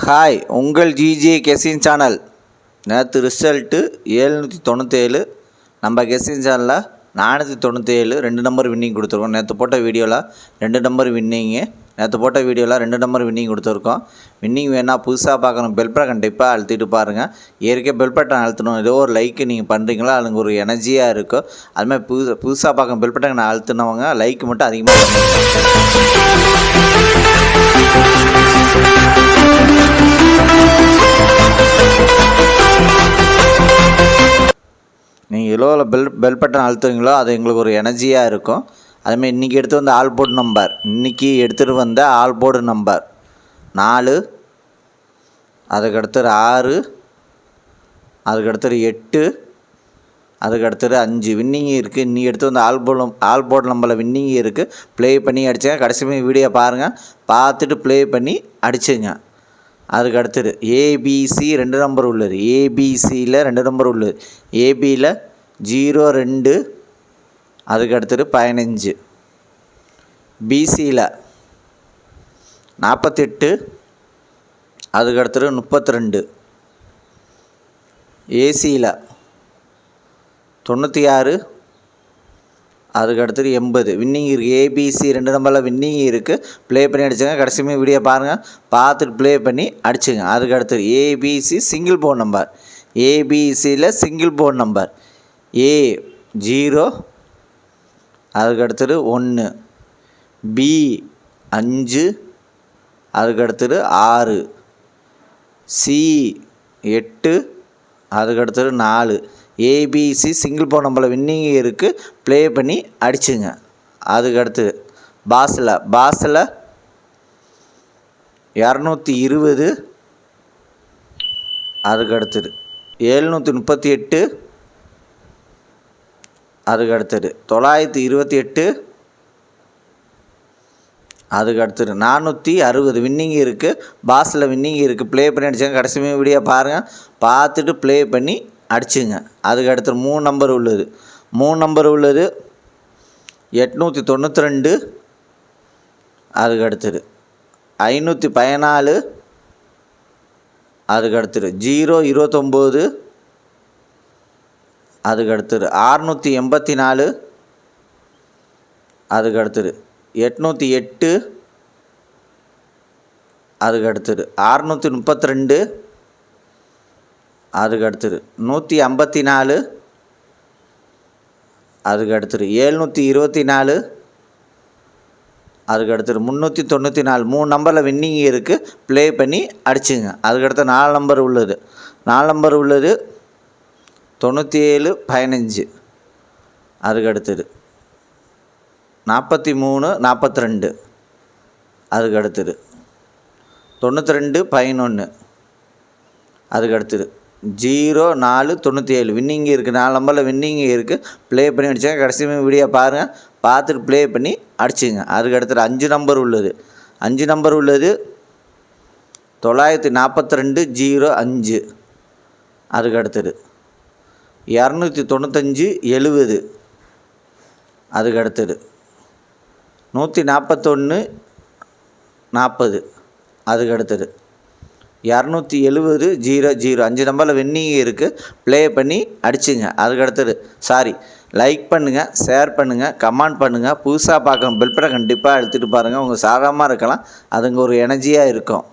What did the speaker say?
Hi, உங்கள் GJ கெஸின் channel. நேற்று result 797. நம்ம கெஸின் சேனலில் 497 2 நம்பர் வின்னிங் கொடுத்துருக்கோம். நேற்று போட்ட வீடியோவில் 2 நம்பர் வின்னிங்கு. நேற்று போட்ட வீடியோவில் 2 நம்பர் வின்னிங் கொடுத்துருக்கோம். வின்னிங் வேணால் புதுசாக பார்க்கணும், பெல் பட்டன் கண்டிப்பாக அழுத்திட்டு பாருங்கள். ஏற்கனவே பெல் பட்டன் அழுத்தணும், ஏதோ ஒரு லைக்கு நீங்கள் பண்ணுறீங்களா அதுக்கு ஒரு எனர்ஜியாக இருக்கும். அதுமாதிரி புதுசாக பார்க்கணும், பெல் பட்டன் அழுத்தினவங்க லைக் மட்டும் அதிகமாக நீங்கள் எவ்வளோ பெல் பட்டன் அழுத்துறீங்களோ அது எங்களுக்கு ஒரு எனர்ஜியாக இருக்கும். அதுமாதிரி இன்றைக்கி எடுத்து வந்த ஆல் போர்டு நம்பர், இன்றைக்கி எடுத்துகிட்டு வந்த ஆல் போர்டு நம்பர் 4, அதுக்கடுத்தது 6, அதுக்கடுத்தது 8, அதுக்கடுத்தது 5 வின்னிங் இருக்குது. இன்றைக்கி எடுத்து வந்த ஆல் போர்டு நம்பரில் வின்னிங் இருக்குது. ப்ளே பண்ணி அடிச்சுங்க. கடைசி வீடியோ பாருங்கள், பார்த்துட்டு ப்ளே பண்ணி அடிச்சுங்க. அதுக்கு அடுத்தது ஏபிசி 2 நம்பர் உள்ளது. ஏபிசியில் 2 நம்பர் உள்ளது. ஏபியில் 02, அதுக்கு அடுத்தது 15. பிசியில் 48, அதுக்கு அடுத்தது 32. ஏசியில் 96, அதுக்கு அடுத்தது 80 வின்னிங் இருக்குது. ஏபிசி 2 நம்பரில் வின்னிங் இருக்குது. ப்ளே பண்ணி அடிச்சுங்க. கடைசியுமே வீடியோ பாருங்கள், பார்த்துட்டு ப்ளே பண்ணி அடிச்சுங்க. அதுக்கு அடுத்தது ஏபிசி சிங்கிள் போர்டு நம்பர். ஏபிசியில் சிங்கிள் போர்டு நம்பர் A0, அதுக்கு அடுத்தது 1, B5, அதுக்கு அடுத்தது 6, C8, அதுக்கு அடுத்தது 4. ஏபிசி சிங்கிள் போர்டு நம்பரில் வின்னிங் இருக்குது. ப்ளே பண்ணி அடிச்சுங்க. அதுக்கு அடுத்தது பாஸில் 220, அதுக்கு அடுத்தது 738, அதுக்கு அடுத்தது 928, அதுக்கு அடுத்தது 460 வின்னிங் இருக்குது. பாஸில் வின்னிங் இருக்குது. ப்ளே பண்ணி அடிச்சுங்க. கடைசி வீடியோ பாருங்கள், பார்த்துட்டு ப்ளே பண்ணி அடிச்சுங்க. அதுக்கு அடுத்து 3 நம்பர் உள்ளது. 3 நம்பர் உள்ளது 892, அதுக்கு அடுத்தது 514, அதுக்கு அடுத்தது 029, அதுக்கு அடுத்தது 684, அதுக்கு அடுத்தது 808, அதுக்கு அடுத்தது 632, அதுக்கு அடுத்தது 154, அதுக்கு அடுத்தது 724, அதுக்கு அடுத்தது 394. 3 நம்பரில் வின்னிங் இருக்குது. ப்ளே பண்ணி அடிச்சுங்க. அதுக்கடுத்து 4 நம்பர் உள்ளது. 4 நம்பர் உள்ளது 97, 15, அதுக்கு அடுத்தது 43, 42, அதுக்கு அடுத்தது 92, 11, அதுக்கு அடுத்தது 04, 97 வின்னிங் இருக்குது. 4 நம்பரில் வின்னிங் இருக்குது. ப்ளே பண்ணி அடிச்சுங்க. கடைசி வீடியோ பாருங்கள், பார்த்துட்டு ப்ளே பண்ணி அடிச்சுங்க. அதுக்கு அடுத்தது 5 நம்பர் உள்ளது. 5 நம்பர் உள்ளது 942, 05, அதுக்கு அடுத்தது 295, 70, அதுக்கு அடுத்தது 141, 40, அதுக்கு அடுத்தது 270, 00. 5 நம்பரில் வின்னிங் இருக்குது. ப்ளே பண்ணி அடிச்சுங்க. அதுக்கு அடுத்தது லைக் பண்ணுங்கள், ஷேர் பண்ணுங்கள், கமெண்ட் பண்ணுங்கள். புதுசாக பார்க்கணும், பெல் பட்டன் கண்டிப்பாக அழுத்திட்டு பாருங்கள். உங்கள் சாதாரணமாக இருக்கலாம், அதுங்க ஒரு எனர்ஜியாக இருக்கும்.